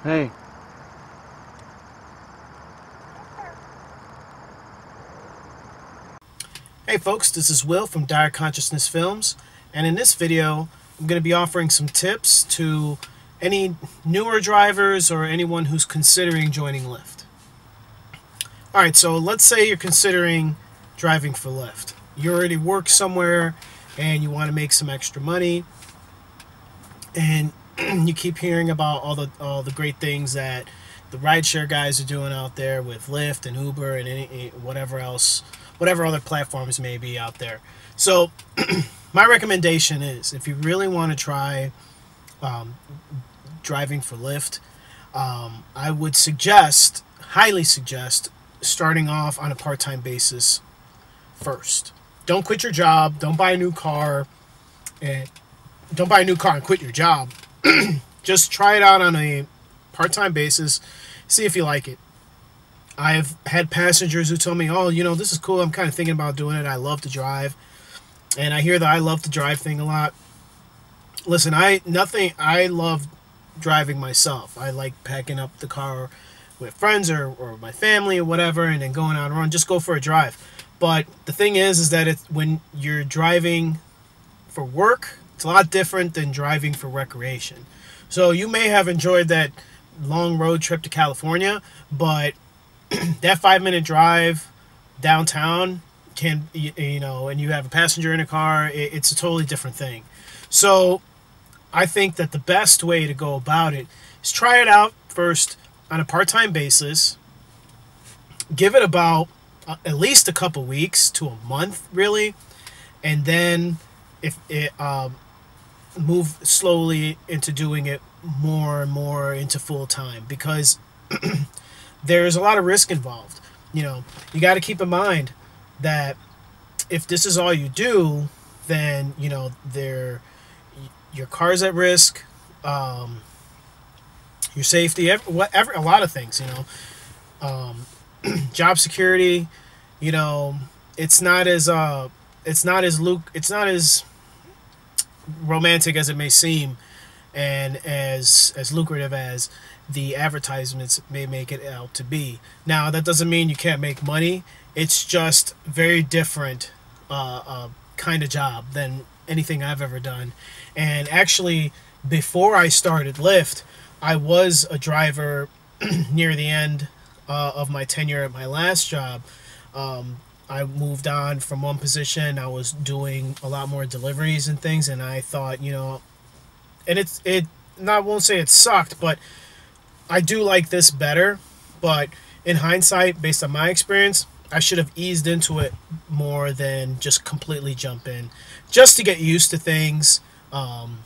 Hey. Hey folks, this is Will from Dire Consciousness Films, and in this video I'm going to be offering some tips to any newer drivers or anyone who's considering joining Lyft. Alright, so let's say you're considering driving for Lyft. You already work somewhere and you want to make some extra money, and you keep hearing about all the great things that the rideshare guys are doing out there with Lyft and Uber and whatever else, whatever other platforms may be out there. So my recommendation is, if you really want to try driving for Lyft, I would highly suggest, starting off on a part-time basis first. Don't quit your job. Don't buy a new car, and quit your job. Just try it out on a part-time basis. See if you like it. I've had passengers who told me, oh, this is cool. I'm kind of thinking about doing it. I love to drive. And I hear the I love to drive thing a lot. Listen, I love driving myself. I like packing up the car with friends or my family or whatever, and then going out and run. Just go for a drive. But the thing is that when you're driving for work, it's a lot different than driving for recreation. So you may have enjoyed that long road trip to California, but that 5-minute drive downtown and you have a passenger in a car, it's a totally different thing. So I think that the best way to go about it is try it out first on a part-time basis. Give it about at least a couple weeks to a month, really, and then if it move slowly into doing it more and more into full time, because there's a lot of risk involved. You got to keep in mind that if this is all you do, then your car's at risk, your safety, a lot of things. Job security. It's not as romantic as it may seem, and as lucrative as the advertisements may make it out to be. Now, that doesn't mean you can't make money. It's just very different kind of job than anything I've ever done. And actually, before I started Lyft, I was a driver near the end of my tenure at my last job. I moved on from one position. I was doing a lot more deliveries and things, and I thought, and I won't say it sucked, but I do like this better. But in hindsight, based on my experience, I should have eased into it more than just completely jump in, just to get used to things. And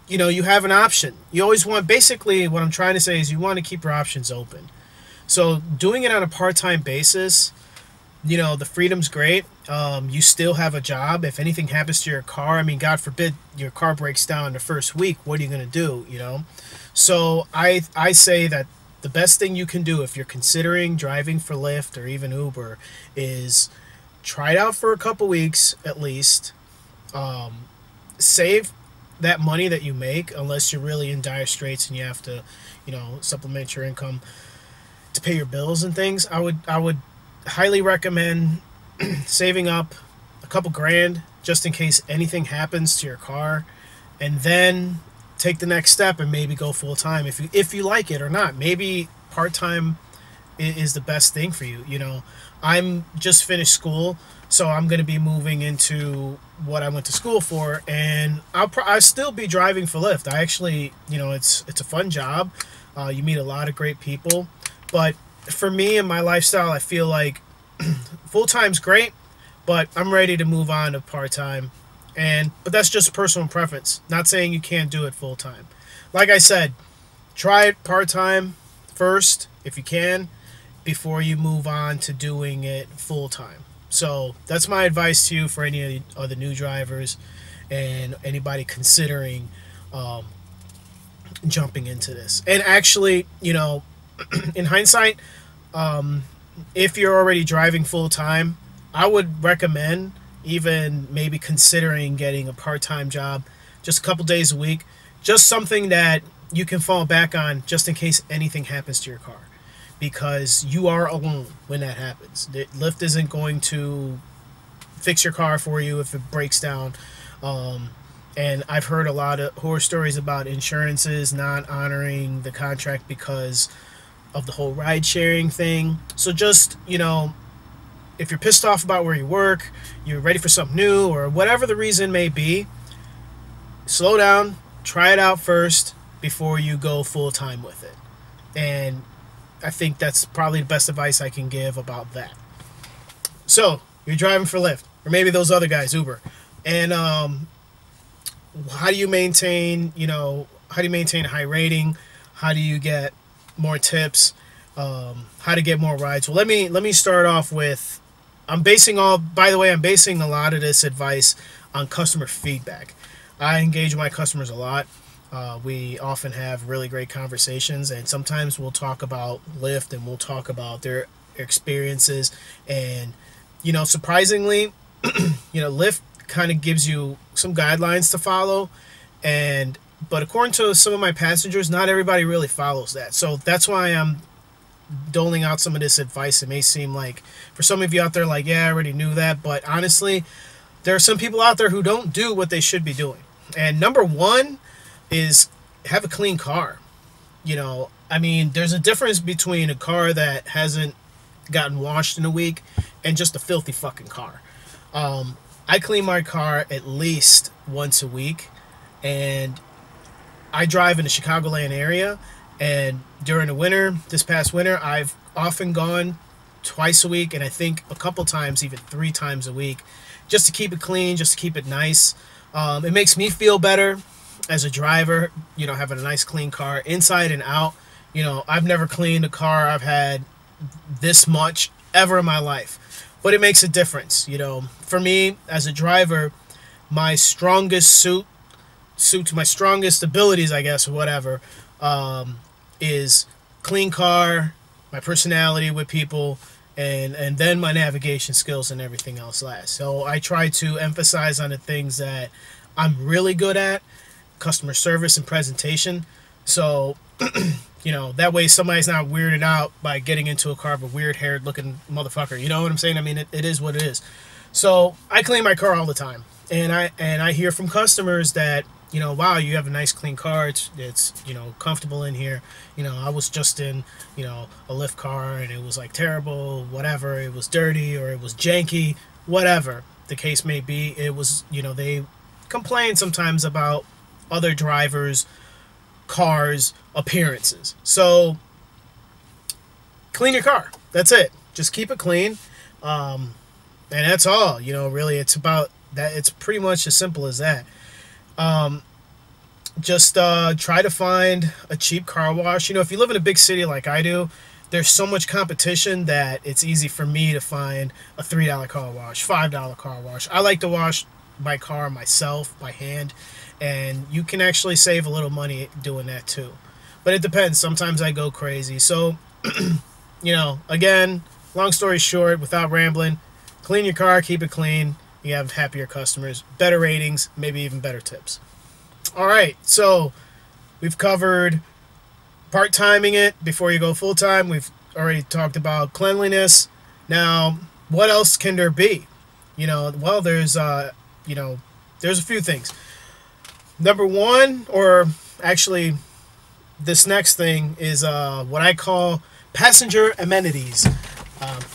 you have an option. You always want, basically what I'm trying to say is, you want to keep your options open. So doing it on a part-time basis, the freedom's great. You still have a job. If anything happens to your car, I mean, God forbid your car breaks down the first week, what are you going to do, So I say that the best thing you can do if you're considering driving for Lyft or even Uber is try it out for a couple weeks at least. Save that money that you make, unless you're really in dire straits and you have to, supplement your income to pay your bills and things. I would highly recommend saving up a couple grand just in case anything happens to your car, and then take the next step and maybe go full time if you like it or not. Maybe part time is the best thing for you. I'm just finished school, so I'm going to be moving into what I went to school for, and I'll still be driving for Lyft. I actually, it's a fun job. You meet a lot of great people. But for me and my lifestyle, I feel like full-time's great, but I'm ready to move on to part-time. But that's just personal preference. Not saying you can't do it full-time. Like I said, try it part-time first, if you can, before you move on to doing it full-time. So that's my advice to you for any other new drivers and anybody considering jumping into this. And actually, in hindsight, if you're already driving full-time, I would recommend even maybe considering getting a part-time job, just a couple days a week, just something that you can fall back on just in case anything happens to your car, because you are alone when that happens. Lyft isn't going to fix your car for you if it breaks down. And I've heard a lot of horror stories about insurances not honoring the contract because of the whole ride sharing thing. So just, if you're pissed off about where you work, you're ready for something new, or whatever the reason may be, slow down, try it out first before you go full time with it. And I think that's probably the best advice I can give about that. So you're driving for Lyft, or maybe those other guys, Uber, and how do you maintain a high rating? How do you get more tips? How to get more rides? Well, let me start off with, I'm basing a lot of this advice on customer feedback. I engage with my customers a lot. We often have really great conversations, and sometimes we'll talk about Lyft and we'll talk about their experiences. And surprisingly, Lyft kind of gives you some guidelines to follow, but according to some of my passengers, not everybody really follows that. So that's why I'm doling out some of this advice. It may seem like, for some of you out there, like, yeah, I already knew that, but honestly, there are some people out there who don't do what they should be doing. And number one is have a clean car. There's a difference between a car that hasn't gotten washed in a week and just a filthy fucking car. I clean my car at least once a week, and I drive in the Chicagoland area, and during the winter, this past winter, I've often gone twice a week, and I think a couple times, even 3 times a week, just to keep it clean, just to keep it nice. It makes me feel better as a driver, having a nice clean car inside and out. I've never cleaned a car I've had this much ever in my life, but it makes a difference. For me as a driver, my strongest suit to my strongest abilities, I guess, or whatever, is clean car, my personality with people, and then my navigation skills and everything else last. So I try to emphasize on the things that I'm really good at: customer service and presentation. So that way somebody's not weirded out by getting into a car of a weird-haired looking motherfucker. You know what I'm saying? It is what it is. So I clean my car all the time, and I hear from customers that, wow, you have a nice clean car. It's comfortable in here. I was just in a Lyft car, and it was like terrible, whatever. It was dirty, or it was janky, whatever the case may be. It was, they complain sometimes about other drivers' cars' appearances. So clean your car. That's it. Just keep it clean. And that's all. Really, it's about that. It's pretty much as simple as that. Just try to find a cheap car wash. If you live in a big city like I do, there's so much competition that it's easy for me to find a $3 car wash, $5 car wash. I like to wash my car myself by hand, and you can actually save a little money doing that too. But it depends. Sometimes I go crazy. So, again, long story short, without rambling, clean your car, keep it clean. You have happier customers, better ratings, maybe even better tips. All right, so we've covered part-timing it before you go full-time. We've already talked about cleanliness. Now, what else can there be? Well, there's a few things. Number one, or actually this next thing, is what I call passenger amenities.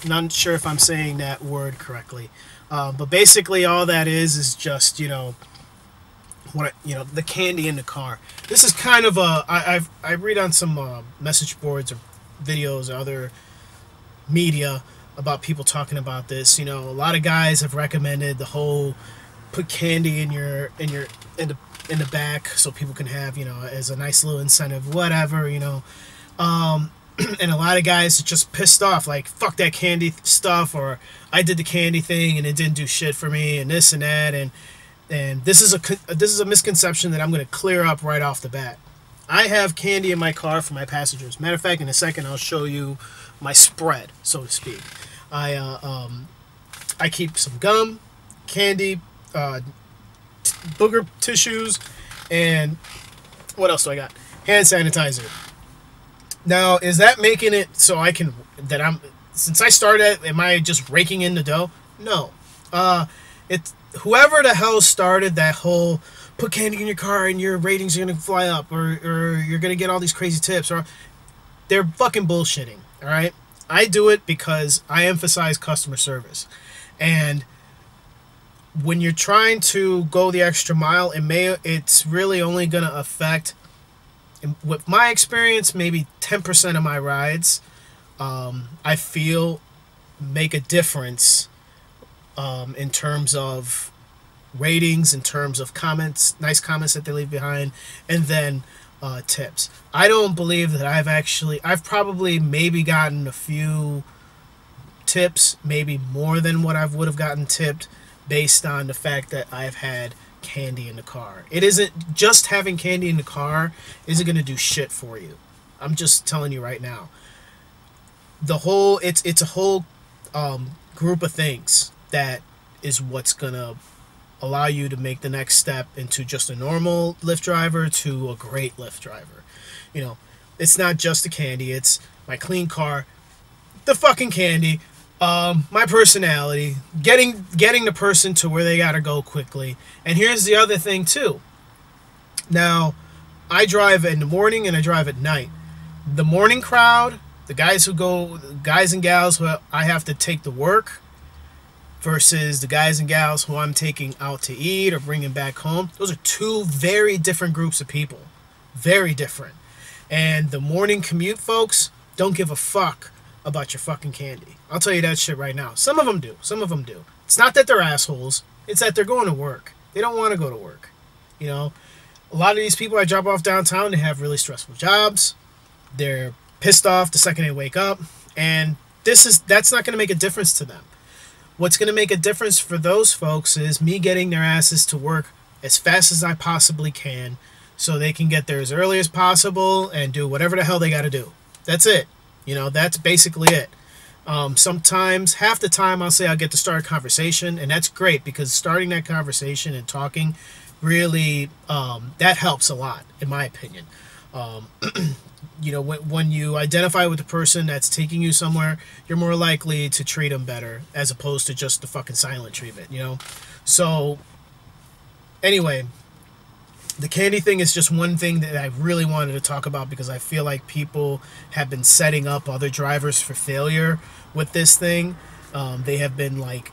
Not sure if I'm saying that word correctly. But basically all that is just, the candy in the car. This is kind of I read on some message boards or videos or other media about people talking about this. A lot of guys have recommended the whole put candy in the back so people can have, as a nice little incentive, whatever, and a lot of guys are just pissed off, like, fuck that candy stuff, or I did the candy thing and it didn't do shit for me, and this and that, and this is a misconception that I'm going to clear up right off the bat. I have candy in my car for my passengers. Matter of fact, in a second I'll show you my spread, so to speak. I keep some gum, candy, booger tissues, and what else do I got? hand sanitizer. Now, is that making it so since I started, am I just raking in the dough? No. It's whoever the hell started that whole put candy in your car and your ratings are going to fly up, or you're going to get all these crazy tips, or they're fucking bullshitting, all right? I do it because I emphasize customer service. And when you're trying to go the extra mile, it's really only going to affect, with my experience, maybe 10% of my rides, I feel make a difference in terms of ratings, in terms of comments, nice comments that they leave behind, and then tips. I don't believe that I've probably maybe gotten a few tips, maybe more than what I would have gotten tipped, based on the fact that I've had candy in the car. It isn't just having candy in the car isn't going to do shit for you. I'm just telling you right now. It's a whole group of things that is what's going to allow you to make the next step into just a normal Lyft driver to a great Lyft driver. You know, it's not just the candy, it's my clean car, the fucking candy, my personality, getting the person to where they gotta go quickly. And here's the other thing too. Now, I drive in the morning and I drive at night. The morning crowd, the guys and gals who I have to take to work, versus the guys and gals who I'm taking out to eat or bringing back home. Those are two very different groups of people. Very different. And the morning commute folks don't give a fuck about your fucking candy. I'll tell you that shit right now. Some of them do. Some of them do. It's not that they're assholes. It's that they're going to work. They don't want to go to work. You know, a lot of these people I drop off downtown, they have really stressful jobs. They're pissed off the second they wake up. And that's not going to make a difference to them. What's going to make a difference for those folks is me getting their asses to work as fast as I possibly can so they can get there as early as possible and do whatever the hell they got to do. That's it. You know, that's basically it. Sometimes, half the time, I'll say I'll get to start a conversation, and that's great because starting that conversation and talking really, that helps a lot, in my opinion. You know, when you identify with the person that's taking you somewhere, you're more likely to treat them better as opposed to just the fucking silent treatment, you know? So, anyway, the candy thing is just one thing that I really wanted to talk about because I feel like people have been setting up other drivers for failure with this thing. They have been, like,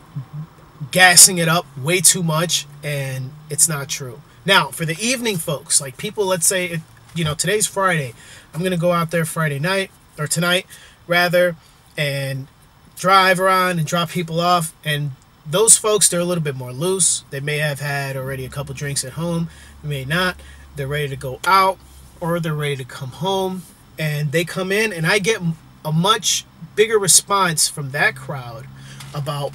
gassing it up way too much, and it's not true. Now, for the evening folks, like people, let's say, today's Friday. I'm going to go out there Friday night, or tonight, rather, and drive around and drop people off. And those folks, they're a little bit more loose. They may have had already a couple drinks at home. They may not. They're ready to go out, or they're ready to come home. And they come in, and I get a much bigger response from that crowd about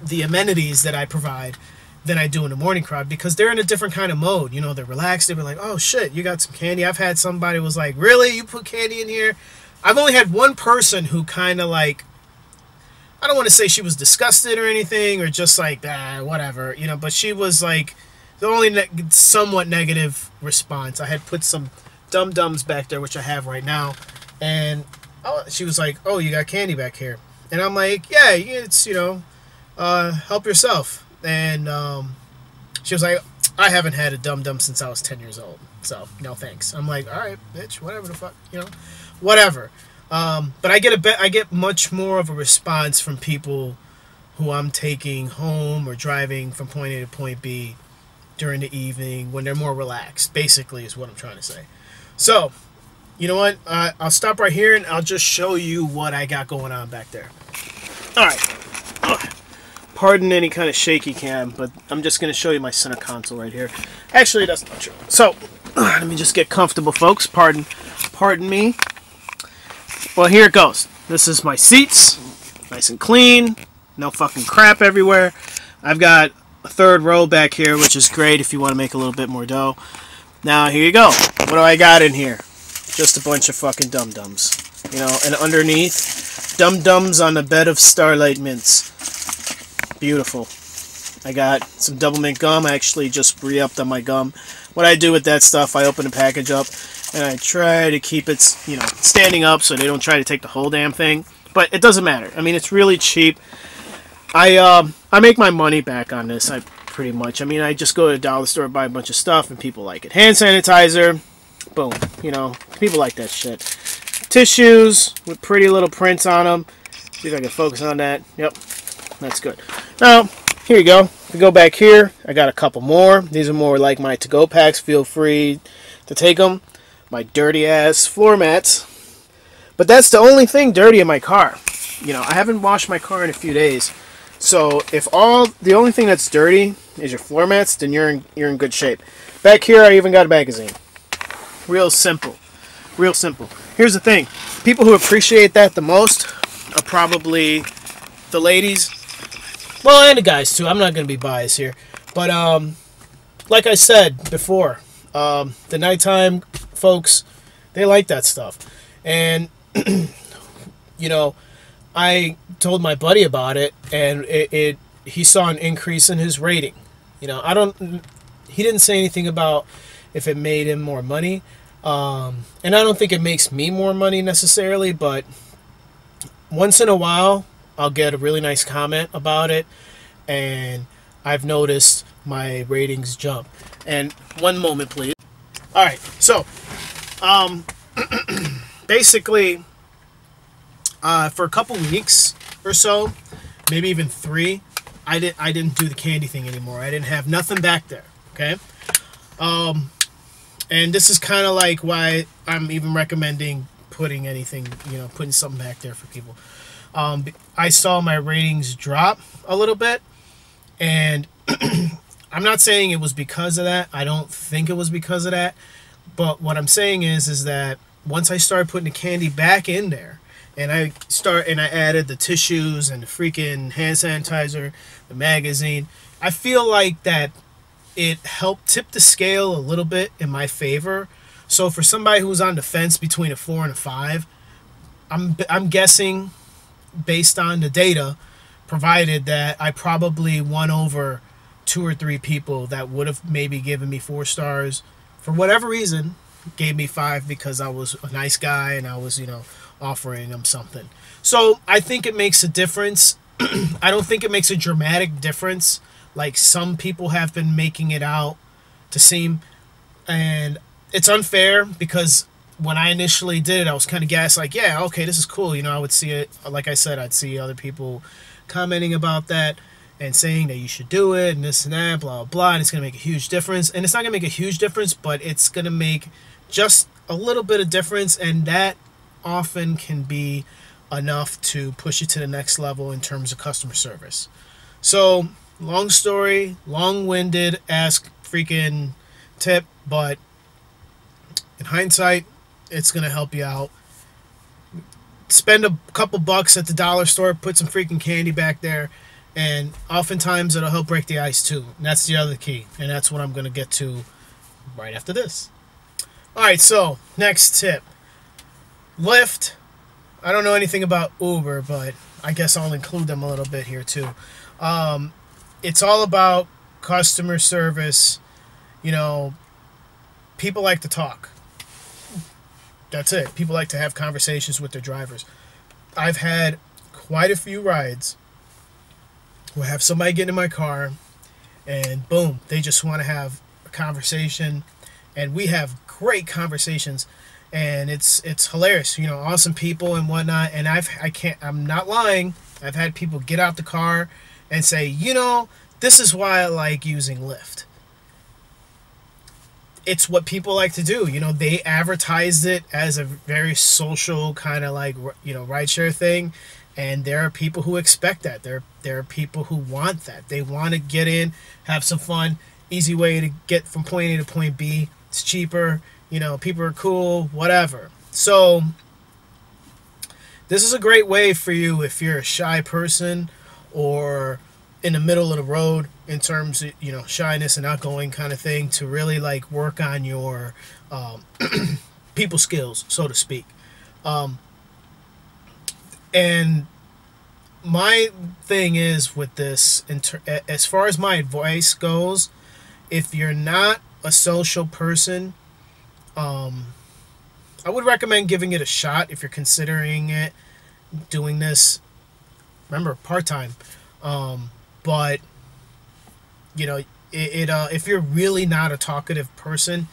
the amenities that I provide than I do in the morning crowd, because they're in a different kind of mode. You know, they're relaxed. They were like, oh shit, you got some candy. I've had somebody was like, really? You put candy in here? I've only had one person who kind of like, I don't want to say she was disgusted or anything, or just like, whatever, but she was like, the only somewhat negative response. I had put some dum-dums back there, which I have right now, and she was like, oh, you got candy back here. And I'm like, yeah, it's, help yourself. And she was like, I haven't had a dum-dum since I was 10 years old, so no thanks. I'm like, all right, bitch, whatever the fuck, whatever. But I get much more of a response from people who I'm taking home or driving from point A to point B during the evening when they're more relaxed, basically, is what I'm trying to say. So, you know what? I'll stop right here and I'll just show you what I got going on back there. All right. Pardon any kind of shaky cam, but I'm just going to show you my center console right here. Actually, that's not true. So, let me just get comfortable, folks. Pardon me. Well, here it goes. This is my seats. Nice and clean. No fucking crap everywhere. I've got a third row back here, which is great if you want to make a little bit more dough. Now, here you go. What do I got in here? Just a bunch of fucking dum-dums. And underneath, dum-dums on a bed of Starlight Mints. Beautiful. I got some double mint gum. I actually just re-upped on my gum what I do with that stuff, I open the package up and I try to keep it, standing up so they don't try to take the whole damn thing. But it doesn't matter. I mean, it's really cheap. I make my money back on this. I pretty much. I mean, I just go to the dollar store, buy a bunch of stuff, and people like it. Hand sanitizer, boom. People like that shit. Tissues with pretty little prints on them. See if I can focus on that. Yep, that's good. Now, here you go. If we go back here, I got a couple more. These are more like my to-go packs. Feel free to take them. My dirty-ass floor mats. But that's the only thing dirty in my car. I haven't washed my car in a few days. So if the only thing that's dirty is your floor mats, then you're in good shape. Back here, I even got a magazine. Real simple. Real simple. Here's the thing. People who appreciate that the most are probably the ladies. Well, and the guys, too. I'm not going to be biased here. But, like I said before, the nighttime folks, they like that stuff. And, I told my buddy about it, and he saw an increase in his rating. He didn't say anything about if it made him more money. And I don't think it makes me more money necessarily, but once in a while, I'll get a really nice comment about it, and I've noticed my ratings jump. And one moment, please. All right, so basically, for a couple weeks or so, maybe even 3, I didn't do the candy thing anymore. I didn't have nothing back there. Okay, and this is kind of like why I'm even recommending putting something back there for people. I saw my ratings drop a little bit, and I'm not saying it was because of that. I don't think it was because of that. But what I'm saying is that once I started putting the candy back in there, and I added the tissues and the freaking hand sanitizer, the magazine, I feel like that it helped tip the scale a little bit in my favor. So for somebody who's on the fence between a 4 and a 5, I'm guessing, based on the data provided, that I probably won over 2 or 3 people that would have maybe given me 4 stars for whatever reason, gave me 5 because I was a nice guy and I was offering them something. So I think it makes a difference. I don't think it makes a dramatic difference like some people have been making it out to seem. And it's unfair because when I initially did it, I was kind of gassed, like, yeah, okay, this is cool. I would see it, like I said, I'd see other people commenting about that and saying that you should do it and this and that, blah, blah, blah, and it's going to make a huge difference. And it's not going to make a huge difference, but it's going to make just a little bit of difference, and that often can be enough to push you to the next level in terms of customer service. So, long story, long-winded ask freaking tip, but in hindsight, it's going to help you out. Spend a couple bucks at the dollar store, put some freaking candy back there, and oftentimes it'll help break the ice too. And that's the other key, and that's what I'm going to get to right after this. Alright, so, next tip. Lyft. I don't know anything about Uber, but I guess I'll include them a little bit here too. It's all about customer service. People like to talk. That's it. People like to have conversations with their drivers. I've had quite a few rides where I have somebody get in my car and boom, they just want to have a conversation, and we have great conversations, and it's hilarious. Awesome people and whatnot. And I'm not lying. I've had people get out the car and say, this is why I like using Lyft. It's what people like to do. They advertised it as a very social kind of like, rideshare thing. And there are people who expect that. There are people who want that. They want to get in, have some fun, easy way to get from point A to point B. It's cheaper. People are cool, whatever. So this is a great way for you if you're a shy person or in the middle of the road in terms of, shyness and outgoing kind of thing, to really like work on your people skills, so to speak. And my thing is with this, as far as my advice goes, if you're not a social person, I would recommend giving it a shot if you're considering it, doing this. Remember, part-time. But you know, if you're really not a talkative person,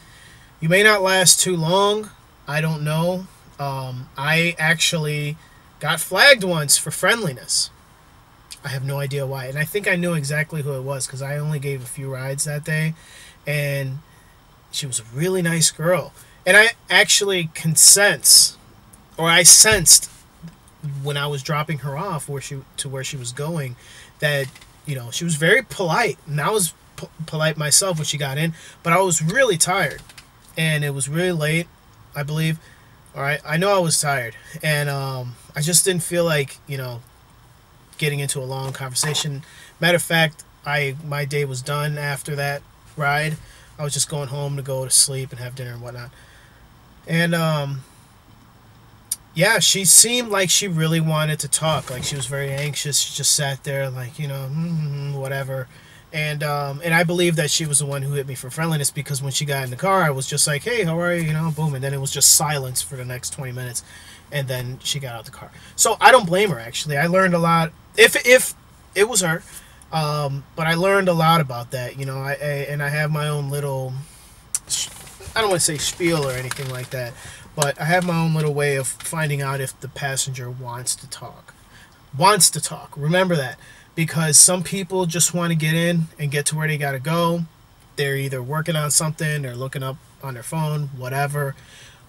you may not last too long. I don't know. I actually got flagged once for friendliness. I have no idea why, and I think I knew exactly who it was because I only gave a few rides that day, and she was a really nice girl. And I actually I sensed when I was dropping her off where she was going, that she was very polite, and I was polite myself when she got in, but I was really tired, and it was really late, I believe. All right, I know I was tired, and I just didn't feel like getting into a long conversation. Matter of fact, my day was done after that ride. I was just going home to go to sleep and have dinner and whatnot. And yeah, she seemed like she really wanted to talk. Like she was very anxious. She just sat there, like whatever. And I believe that she was the one who hit me for friendliness, because when she got in the car, I was just like, "Hey, how are you?" Boom, and then it was just silence for the next 20 minutes, and then she got out the car. So I don't blame her. Actually, I learned a lot. If it was her, but I learned a lot about that. I have my own little. I don't want to say spiel or anything like that, but I have my own little way of finding out if the passenger wants to talk. Wants to talk. Remember that. Because some people just want to get in and get to where they got to go. They're either working on something, they're looking up on their phone, whatever.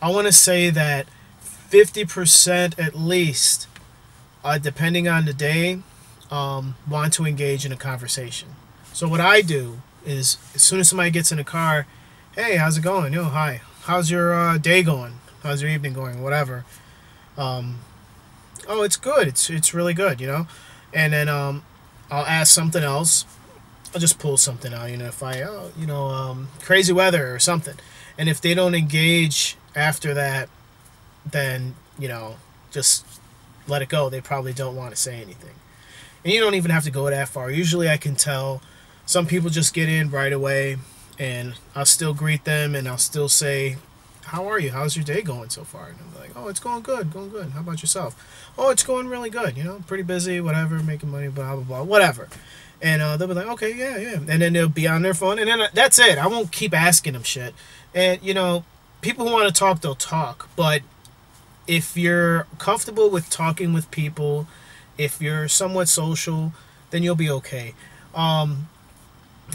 I want to say that 50% at least, depending on the day, want to engage in a conversation. So what I do is, as soon as somebody gets in the car, "Hey, how's it going? Hi. How's your day going? How's your evening going? Whatever." "Oh, it's good. It's really good, And then I'll ask something else. I'll just pull something out, if crazy weather or something. And if they don't engage after that, then, just let it go. They probably don't want to say anything. And you don't even have to go that far. Usually I can tell some people just get in right away, and I'll still greet them, and I'll still say, "How are you? How's your day going so far?" And I'm like, "Oh, it's going good, going good. How about yourself?" "Oh, it's going really good, pretty busy, whatever, making money, blah, blah, blah, whatever." And they'll be like, "Okay, yeah, yeah." And then they'll be on their phone, and then that's it. I won't keep asking them shit. And, people who want to talk, they'll talk. But if you're comfortable with talking with people, if you're somewhat social, then you'll be okay.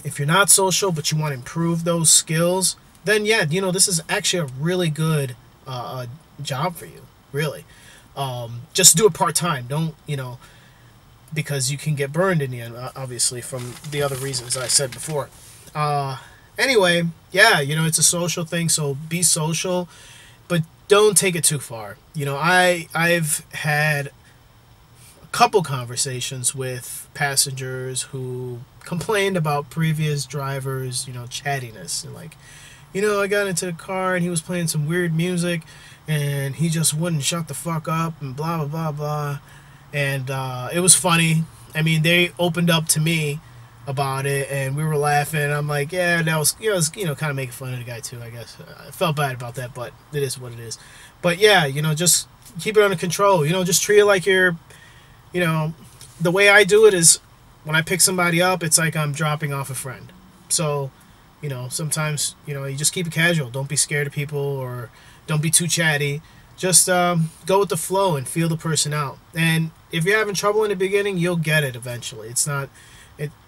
If you're not social, but you want to improve those skills, then yeah, this is actually a really good job for you, really. Just do it part-time. Don't, because you can get burned in the end, obviously, from the other reasons I said before. Anyway, yeah, it's a social thing, so be social, but don't take it too far. I've had a couple conversations with passengers who complained about previous drivers, chattiness, and like, I got into the car and he was playing some weird music and he just wouldn't shut the fuck up and blah, blah, blah, blah. And it was funny. I mean, they opened up to me about it and we were laughing. I'm like, yeah, that was, kind of making fun of the guy too, I guess. I felt bad about that, but it is what it is. But yeah, just keep it under control. Just treat it like you're, the way I do it is when I pick somebody up, it's like I'm dropping off a friend. So, sometimes, you just keep it casual. Don't be scared of people or don't be too chatty. Just go with the flow and feel the person out. And if you're having trouble in the beginning, you'll get it eventually.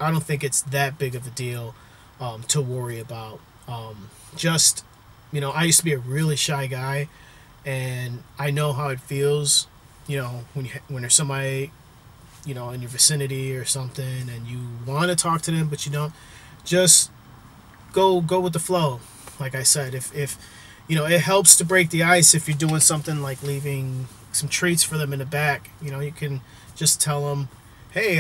I don't think it's that big of a deal to worry about. Just, I used to be a really shy guy, and I know how it feels, when there's somebody, in your vicinity or something, and you want to talk to them, but you don't. Just go with the flow. Like I said, if it helps to break the ice if you're doing something like leaving some treats for them in the back. You can just tell them, "Hey,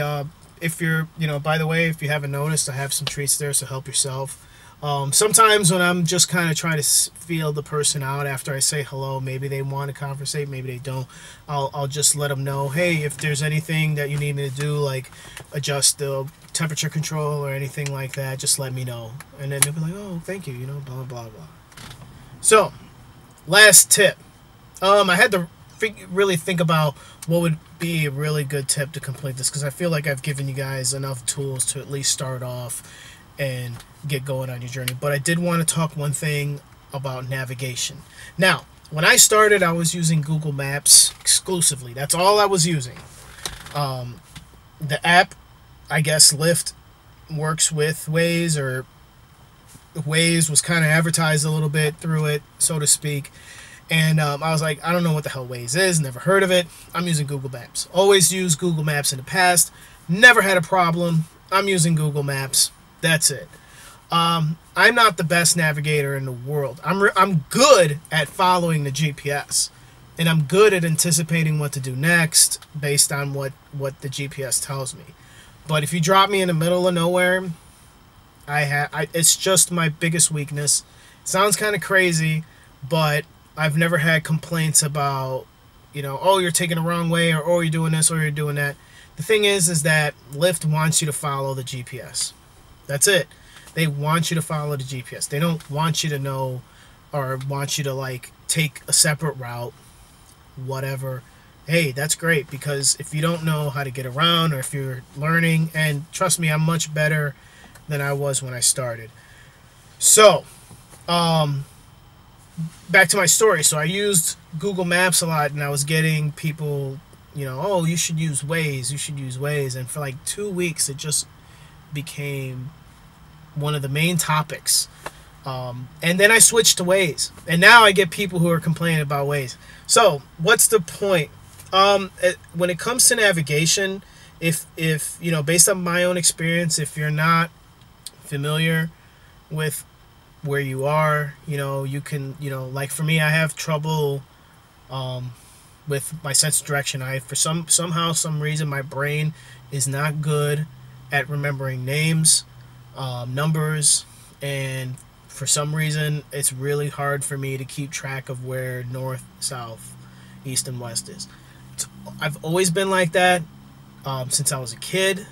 if you're, by the way, if you haven't noticed, I have some treats there, so help yourself." Sometimes when I'm just kind of trying to feel the person out after I say hello, maybe they want to conversate, maybe they don't. I'll just let them know, "Hey, if there's anything that you need me to do, like adjust the temperature control or anything like that, just let me know. And then they'll be like, oh, thank you, you know, blah, blah, blah. So, last tip. I had to really think about what would be a really good tip to complete this, because I feel like I've given you guys enough tools to at least start off and get going on your journey. But I did want to talk one thing about navigation. Now, when I started, I was using Google Maps exclusively. That's all I was using. The app, I guess Lyft works with Waze, or Waze was kind of advertised a little bit through it, so to speak. And I was like, I don't know what the hell Waze is, never heard of it. I'm using Google Maps. Always used Google Maps in the past. Never had a problem. I'm using Google Maps. That's it. I'm not the best navigator in the world. I'm good at following the GPS. And I'm good at anticipating what to do next based on what the GPS tells me. But if you drop me in the middle of nowhere, it's just my biggest weakness. Sounds kind of crazy, but I've never had complaints about, you know, oh, you're taking the wrong way, or oh, you're doing this, or you're doing that. The thing is that Lyft wants you to follow the GPS. That's it. They want you to follow the GPS. They don't want you to know, or want you to, like, take a separate route, whatever. Hey, that's great, because if you don't know how to get around, or if you're learning, and trust me, I'm much better than I was when I started. So, back to my story. So I used Google Maps a lot, and I was getting people, you know, oh, you should use Waze, you should use Waze. And for like 2 weeks, it just became one of the main topics. And then I switched to Waze, and now I get people who are complaining about Waze. So what's the point? When it comes to navigation, if you know, based on my own experience, if you're not familiar with where you are, you know, you can, you know, like for me, I have trouble with my sense of direction. Somehow, some reason, my brain is not good at remembering names, numbers, and for some reason, it's really hard for me to keep track of where north, south, east, and west is. I've always been like that since I was a kid.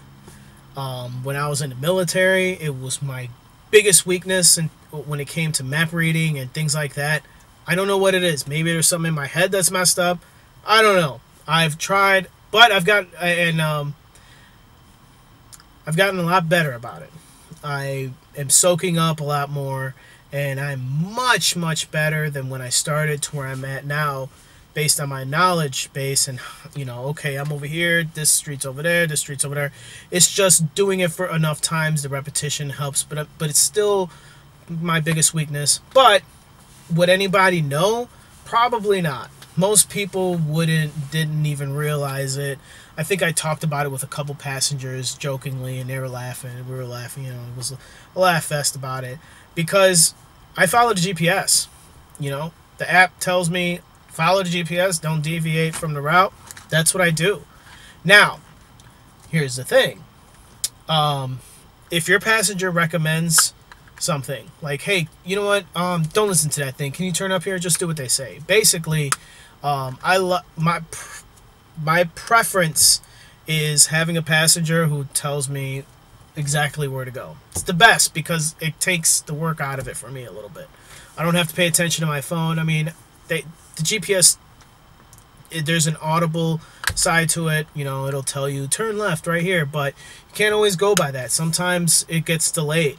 When I was in the military, it was my biggest weakness, and when it came to map reading and things like that. I don't know what it is. Maybe there's something in my head that's messed up. I don't know. I've tried, but I've gotten a lot better about it. I am soaking up a lot more, and I'm much, much better than when I started to where I'm at now, based on my knowledge base. And, you know, okay, I'm over here, this street's over there, this street's over there. It's just doing it for enough times, the repetition helps, but it's still my biggest weakness. But would anybody know? Probably not. Most people didn't even realize it. I think I talked about it with a couple passengers jokingly, and they were laughing, and we were laughing. You know, it was a laugh fest about it, because I follow the GPS. You know, the app tells me follow the GPS, don't deviate from the route. That's what I do. Now, here's the thing. If your passenger recommends something, like, hey, you know what, don't listen to that thing, can you turn up here, just do what they say. Basically, my preference is having a passenger who tells me exactly where to go. It's the best, because it takes the work out of it for me a little bit. I don't have to pay attention to my phone. I mean, the GPS, there's an audible side to it. You know, it'll tell you turn left right here, but you can't always go by that. Sometimes it gets delayed.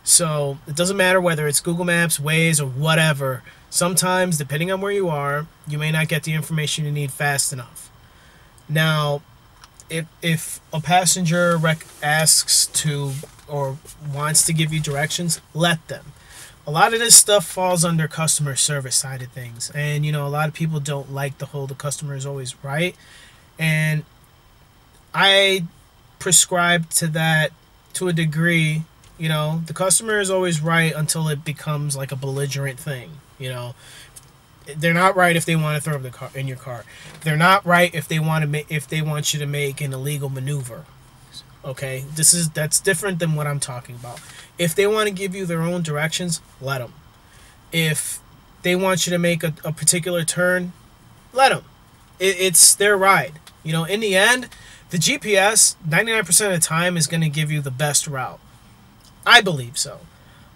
So it doesn't matter whether it's Google Maps, Waze, or whatever. Sometimes, depending on where you are, you may not get the information you need fast enough. Now, if a passenger asks to or wants to give you directions, let them. A lot of this stuff falls under customer service side of things. And, you know, a lot of people don't like the customer is always right. And I prescribe to that to a degree. You know, the customer is always right until it becomes like a belligerent thing. You know, they're not right if they want to throw up the car in your car. They're not right if they want you to make an illegal maneuver. Okay, that's different than what I'm talking about. If they want to give you their own directions, let them. If they want you to make a particular turn, let them. It's their ride. You know, in the end, The GPS 99% of the time is going to give you the best route. I believe so.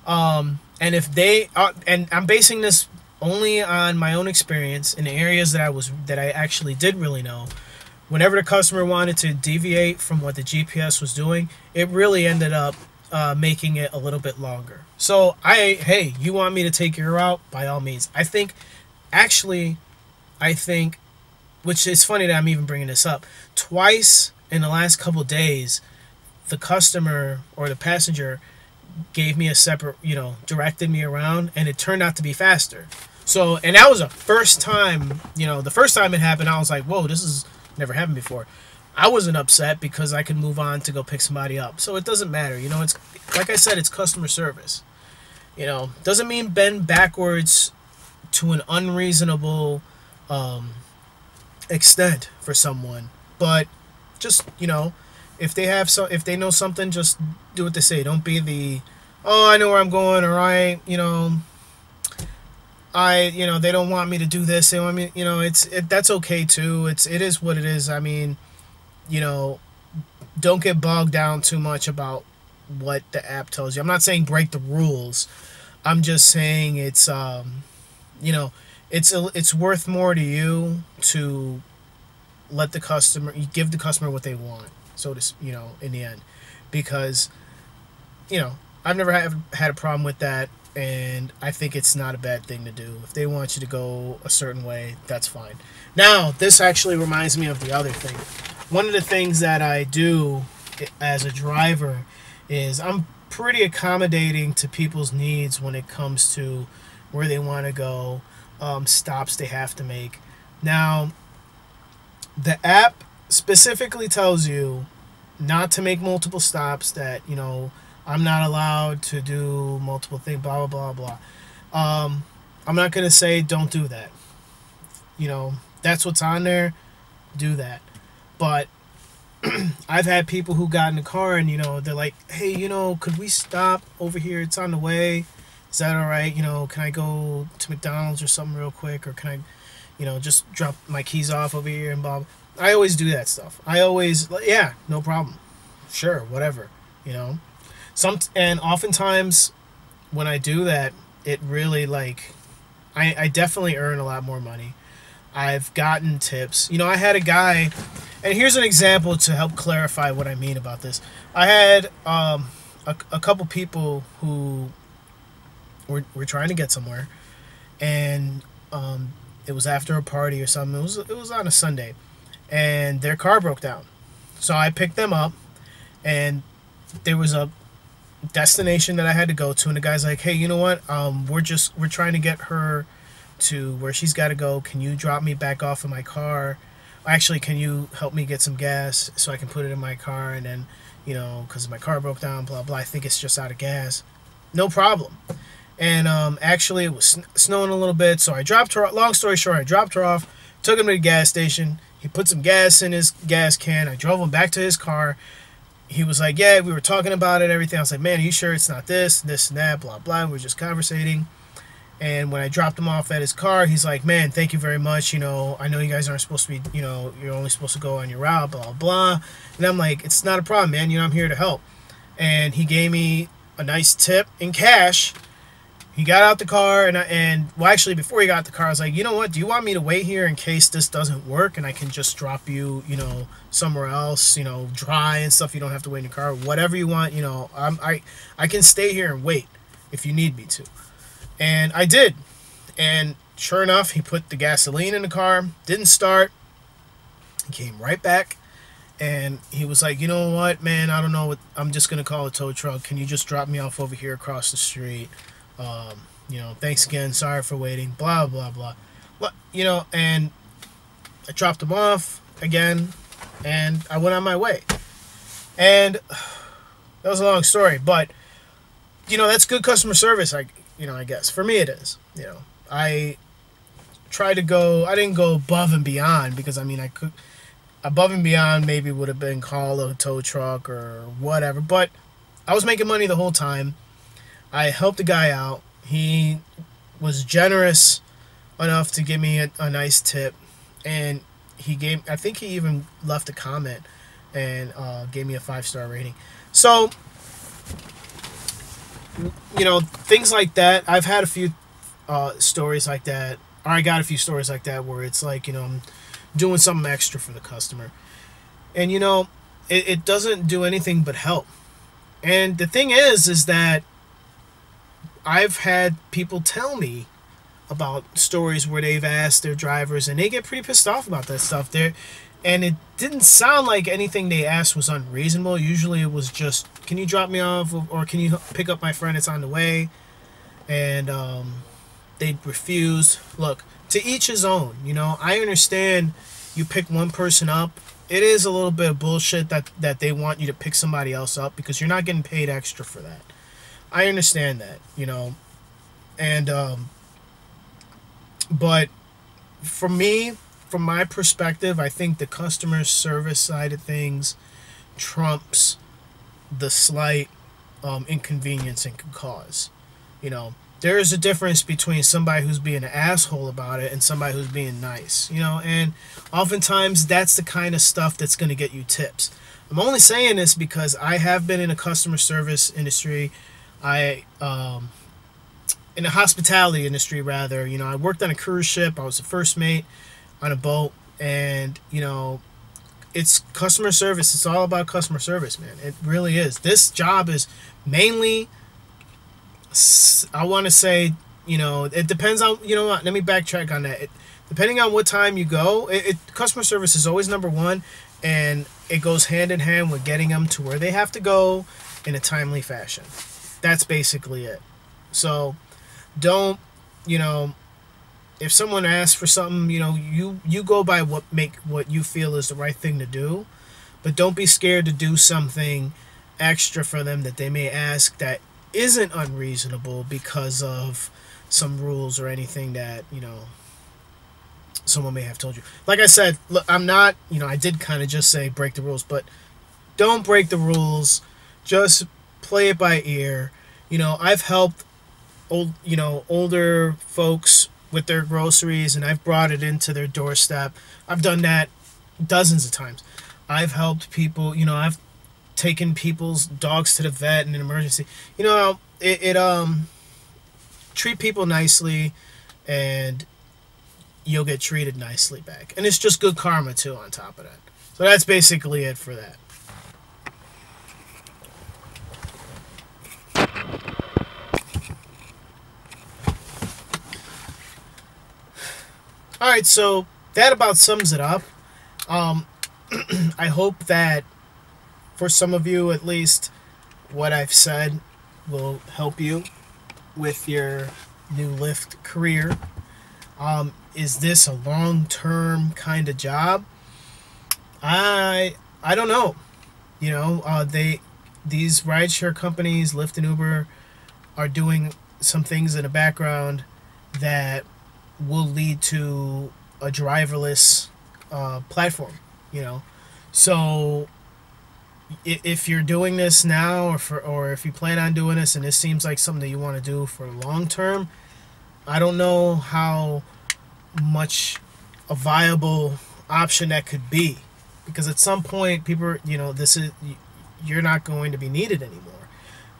And if they and I'm basing this only on my own experience in the areas that I actually did really know. Whenever the customer wanted to deviate from what the GPS was doing, it really ended up making it a little bit longer. So hey, you want me to take your route? By all means. Actually, I think, which is funny that I'm even bringing this up, twice in the last couple days, the customer or the passenger gave me a separate, directed me around, and it turned out to be faster. So, and that was the first time, the first time it happened, I was like, whoa, this has never happened before. I wasn't upset because I could move on to go pick somebody up. So it doesn't matter. It's like I said, it's customer service. Doesn't mean bend backwards to an unreasonable extent for someone. But just, if they know something, just do what they say. Don't be the, oh, I know where I'm going, or they don't want me to do this. They want me, that's okay too. It is what it is. I mean, don't get bogged down too much about what the app tells you. I'm not saying break the rules. I'm just saying it's it's worth more to you to let the customer, you give the customer what they want, so to, in the end, because I've never had a problem with that, and I think it's not a bad thing to do. If they want you to go a certain way, that's fine. Now, this actually reminds me of the other thing. One of the things that I do as a driver is I'm pretty accommodating to people's needs when it comes to where they want to go, stops they have to make. Now, the app specifically tells you not to make multiple stops, that, I'm not allowed to do multiple things, blah, blah, blah, blah. I'm not going to say don't do that. That's what's on there. Do that. But I've had people who got in the car and, they're like, hey, could we stop over here? It's on the way. Is that all right? Can I go to McDonald's or something real quick? Or can I, just drop my keys off over here and blah. I always do that stuff. Yeah, no problem. Sure, whatever, and oftentimes when I do that, it really, I definitely earn a lot more money. I've gotten tips. I had a guy, and here's an example to help clarify what I mean about this. I had a couple people who were trying to get somewhere, and it was after a party or something. It was on a Sunday, and their car broke down. So I picked them up, and there was a destination that I had to go to, and the guy's like, hey, you know what? We're trying to get her to where she's got to go. Can you drop me back off in my car? Actually, can you help me get some gas so I can put it in my car? And then, because my car broke down, blah, blah. I think it's just out of gas. No problem. And actually, it was snowing a little bit, so I dropped her. Long story short, I dropped her off, took him to the gas station. He put some gas in his gas can. I drove him back to his car. He was like, yeah, we were talking about it, everything. I was like, man, are you sure it's not this and that, blah, blah. We were just conversating. And when I dropped him off at his car, he's like, man, thank you very much. I know you guys aren't supposed to be, you're only supposed to go on your route, blah, blah. And I'm like, it's not a problem, man. I'm here to help. And he gave me a nice tip in cash. He got out the car, and actually, before he got out the car, I was like, you know what? Do you want me to wait here in case this doesn't work, and I can just drop you, somewhere else, dry and stuff. You don't have to wait in the car. Whatever you want, I can stay here and wait if you need me to. And I did. And sure enough, he put the gasoline in the car, didn't start. He came right back, and he was like, you know what, man? I don't know what. I'm just gonna call a tow truck. Can you just drop me off over here across the street? Thanks again. Sorry for waiting. Blah, blah, blah. And I dropped him off again, and I went on my way. And that was a long story, but, that's good customer service, I guess. For me, it is. I didn't go above and beyond, because, I could, above and beyond maybe would have been call a tow truck or whatever, but I was making money the whole time. I helped the guy out. He was generous enough to give me a nice tip, and I think he even left a comment and gave me a 5-star rating. So, things like that. I've had a few stories like that, or I got a few stories like that where it's like, I'm doing something extra for the customer. And, it doesn't do anything but help. And the thing is that I've had people tell me about stories where they've asked their drivers and they get pretty pissed off about that stuff there. And it didn't sound like anything they asked was unreasonable. Usually it was just, can you drop me off, or can you pick up my friend? It's on the way. And they'd refuse. Look, to each his own. I understand you pick one person up. It is a little bit of bullshit that they want you to pick somebody else up because you're not getting paid extra for that. I understand that, and but for me, from my perspective, I think the customer service side of things trumps the slight inconvenience it can cause. There is a difference between somebody who's being an asshole about it and somebody who's being nice. And oftentimes that's the kind of stuff that's going to get you tips. I'm only saying this because I have been in a customer service industry. In the hospitality industry, rather. I worked on a cruise ship. I was a first mate on a boat, and it's customer service. It's all about customer service, man. It really is. This job is mainly, I want to say, it depends on, what, let me backtrack on that. Depending on what time you go, customer service is always number one, and it goes hand in hand with getting them to where they have to go in a timely fashion. That's basically it. So don't, if someone asks for something, you go by what you feel is the right thing to do, but don't be scared to do something extra for them that they may ask that isn't unreasonable because of some rules or anything that, someone may have told you. Like I said, look, I'm not, I did kind of just say break the rules, but don't break the rules. Just play it by ear. I've helped older folks with their groceries, and I've brought it into their doorstep. I've done that dozens of times. I've helped people, I've taken people's dogs to the vet in an emergency. Treat people nicely and you'll get treated nicely back. And it's just good karma too on top of that. So that's basically it for that. Alright, so that about sums it up. I hope that for some of you at least what I've said will help you with your new Lyft career. Is this a long-term kind of job? I don't know. These rideshare companies, Lyft and Uber, are doing some things in the background that will lead to a driverless platform. So if you're doing this now, or if you plan on doing this, and this seems like something that you want to do for long term, I don't know how much a viable option that could be, because at some point people, you're not going to be needed anymore.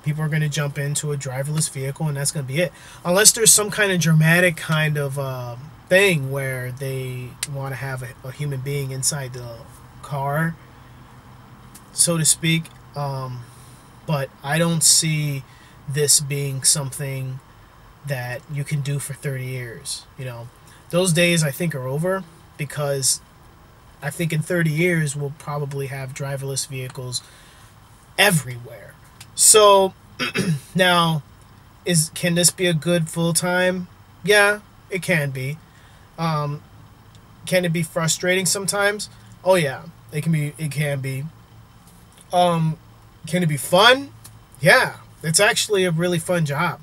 People are going to jump into a driverless vehicle, and that's going to be it, unless there's some kind of dramatic kind of thing where they want to have a human being inside the car, so to speak. But I don't see this being something that you can do for 30 years. Those days I think are over, because I think in 30 years we'll probably have driverless vehicles everywhere. So now, can this be a good full-time? Yeah, it can be. Can it be frustrating sometimes? Oh yeah, it can be. Can it be fun? Yeah, it's actually a really fun job.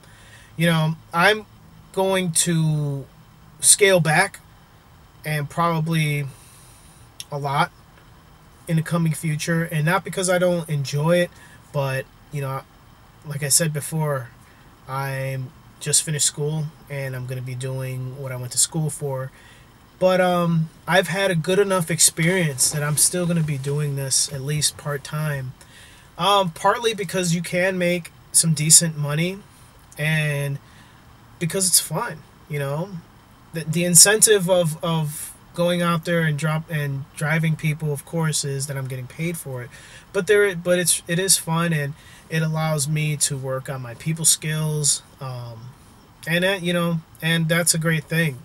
I'm going to scale back, and probably a lot in the coming future, and not because I don't enjoy it, but like I said before, I'm just finished school, and I'm going to be doing what I went to school for, But I've had a good enough experience that I'm still going to be doing this at least part time. Partly because you can make some decent money, and because it's fun. You know, the incentive of going out there and driving people, of course, is that I'm getting paid for it. But it is fun, and it allows me to work on my people skills. And that, and that's a great thing.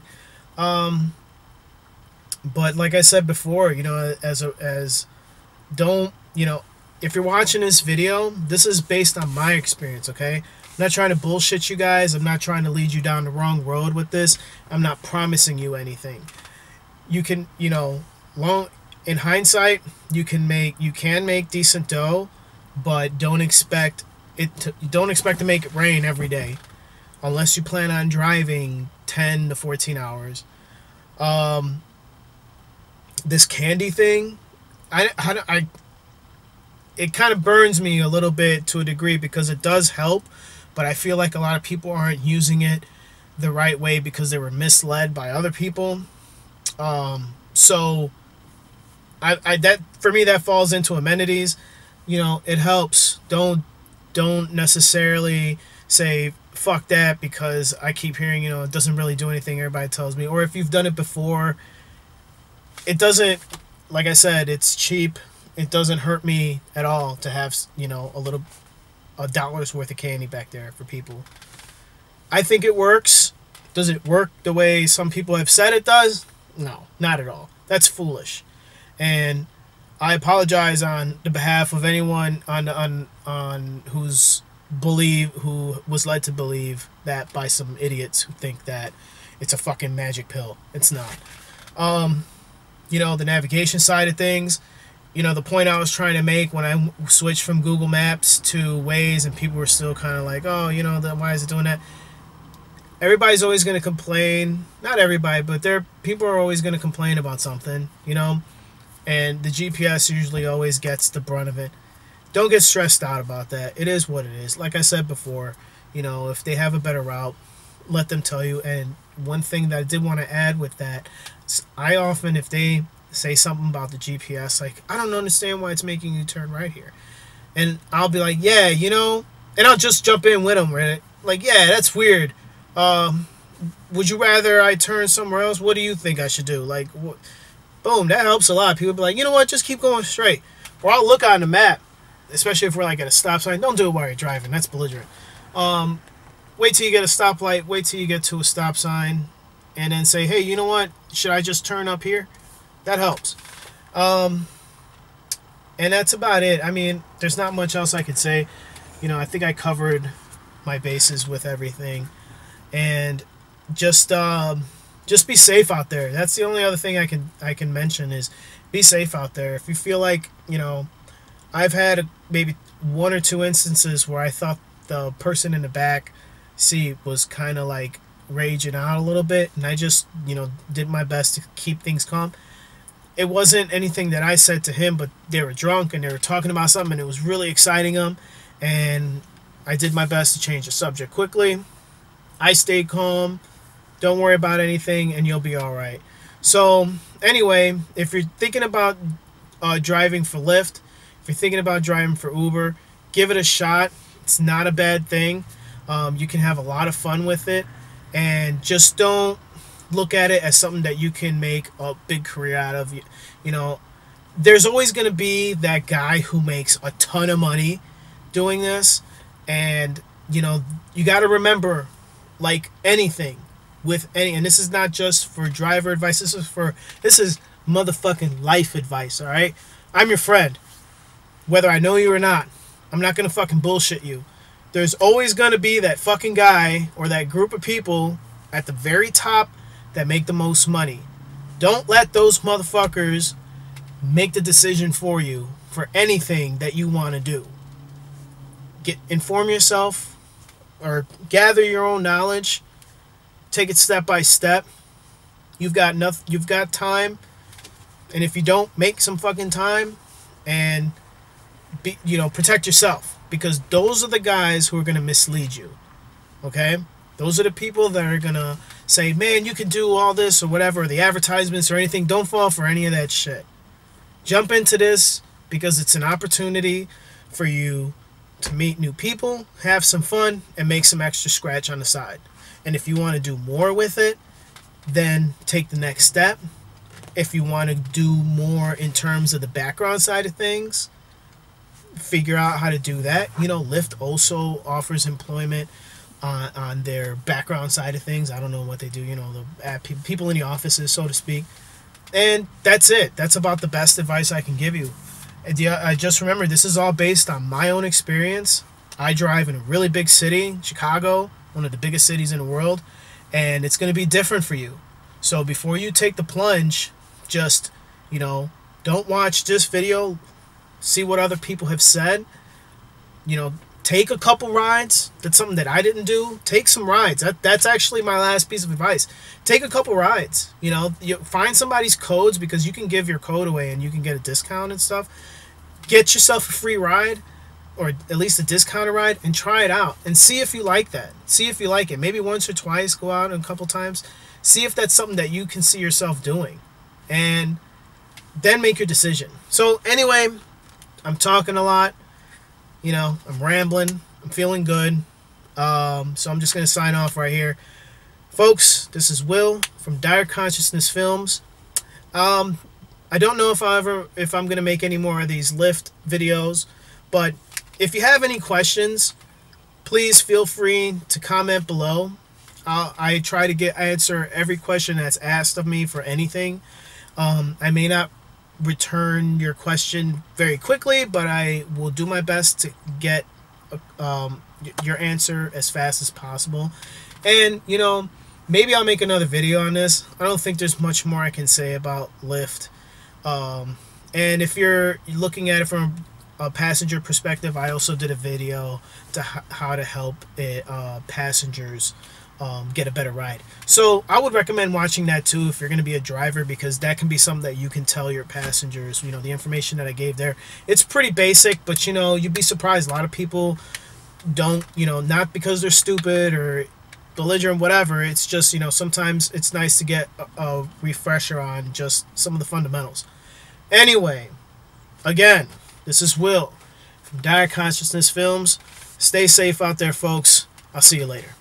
Um, but like I said before, as don't, if you're watching this video, this is based on my experience, okay? I'm not trying to bullshit you guys. I'm not trying to lead you down the wrong road with this. I'm not promising you anything. You can, long in hindsight, you can make decent dough, but don't expect to make it rain every day unless you plan on driving 10 to 14 hours. This candy thing, I it kind of burns me a little bit to a degree because it does help, but I feel like a lot of people aren't using it the right way because they were misled by other people. So I that for me that falls into amenities. It helps. Don't necessarily say fuck that because I keep hearing, it doesn't really do anything, everybody tells me. Or if you've done it before, it doesn't, like I said, it's cheap. It doesn't hurt me at all to have, a dollar's worth of candy back there for people. I think it works. Does it work the way some people have said it does? No, not at all. That's foolish. And I apologize on the behalf of anyone on who was led to believe that by some idiots who think that it's a fucking magic pill. It's not. The navigation side of things, the point I was trying to make when I switched from Google Maps to Waze, and people were still kind of like, oh, why is it doing that? Everybody's always going to complain. Not everybody, but people are always going to complain about something, and the GPS usually always gets the brunt of it. Don't get stressed out about that. It is what it is. Like I said before, if they have a better route, let them tell you. And one thing that I did want to add with that, I often, if they say something about the GPS, like, I don't understand why it's making you turn right here. And I'll be like, yeah, and I'll just jump in with them, right? Like, yeah, that's weird. Would you rather I turn somewhere else? What do you think I should do? Like, boom, that helps a lot. People be like, you know what, just keep going straight. Or I'll look on the map, especially if we're like at a stop sign. Don't do it while you're driving. That's belligerent. Wait till you get a stoplight. Wait till you get to a stop sign, and then say, hey, you know what? Should I just turn up here? That helps. And that's about it. I mean, there's not much else I could say. I think I covered my bases with everything. And just be safe out there. That's the only other thing I can mention is be safe out there. If you feel like, I've had maybe one or two instances where I thought the person in the back seat was kind of like raging out a little bit, and I just, did my best to keep things calm. It wasn't anything that I said to him, but they were drunk and they were talking about something and it was really exciting them, and I did my best to change the subject quickly. I stayed calm. Don't worry about anything and you'll be all right. So anyway, if you're thinking about driving for Lyft, if you're thinking about driving for Uber, give it a shot. It's not a bad thing. You can have a lot of fun with it, and just don't look at it as something that you can make a big career out of. There's always going to be that guy who makes a ton of money doing this, and you got to remember, like anything and this is not just for driver advice, this is motherfucking life advice. All right, I'm your friend whether I know you or not. I'm not gonna fucking bullshit you. There's always gonna be that fucking guy or that group of people at the very top that make the most money. Don't let those motherfuckers make the decision for you for anything that you want to do. Inform yourself, or gather your own knowledge. Take it step by step. You've got time, and if you don't, make some fucking time and protect yourself, because those are the guys who are going to mislead you. Okay? Those are the people that are going to say, man, you can do all this or whatever, the advertisements or anything. Don't fall for any of that shit. Jump into this because it's an opportunity for you to meet new people, have some fun, and make some extra scratch on the side. And if you want to do more with it, then take the next step. If you want to do more in terms of the background side of things, figure out how to do that. You know, Lyft also offers employment on their background side of things. I don't know what they do, you know, the people in the offices, so to speak. And that's it. That's about the best advice I can give you. I just remember, this is all based on my own experience. I drive in a really big city, Chicago, one of the biggest cities in the world, and it's going to be different for you. So before you take the plunge, just, you know, don't watch this video. See what other people have said. You know, take a couple rides. That's something that I didn't do. Take some rides. That's actually my last piece of advice. Take a couple rides. You know, you find somebody's codes, because you can give your code away and you can get a discount and stuff. Get yourself a free ride, or at least a discounted ride, and try it out and see if you like that. See if you like it. Maybe once or twice, go out a couple times. See if that's something that you can see yourself doing, and then make your decision. So anyway, I'm talking a lot. You know, I'm rambling. I'm feeling good. So I'm just going to sign off right here. Folks, this is Will from Dire Consciousness Films. I don't know if I'm going to make any more of these Lyft videos, but if you have any questions, please feel free to comment below. I try to answer every question that's asked of me for anything. I may not return your question very quickly, but I will do my best to get your answer as fast as possible. And, you know, maybe I'll make another video on this. I don't think there's much more I can say about Lyft. And if you're looking at it from a passenger perspective, I also did a video to how to help passengers get a better ride. So I would recommend watching that too if you're going to be a driver, because that can be something that you can tell your passengers. You know, the information that I gave there, it's pretty basic, but you know, you'd be surprised. A lot of people don't, you know, not because they're stupid or belligerent, whatever. It's just, you know, sometimes it's nice to get a refresher on just some of the fundamentals. Anyway, again, this is Will from Dire Consciousness Films. Stay safe out there, folks. I'll see you later.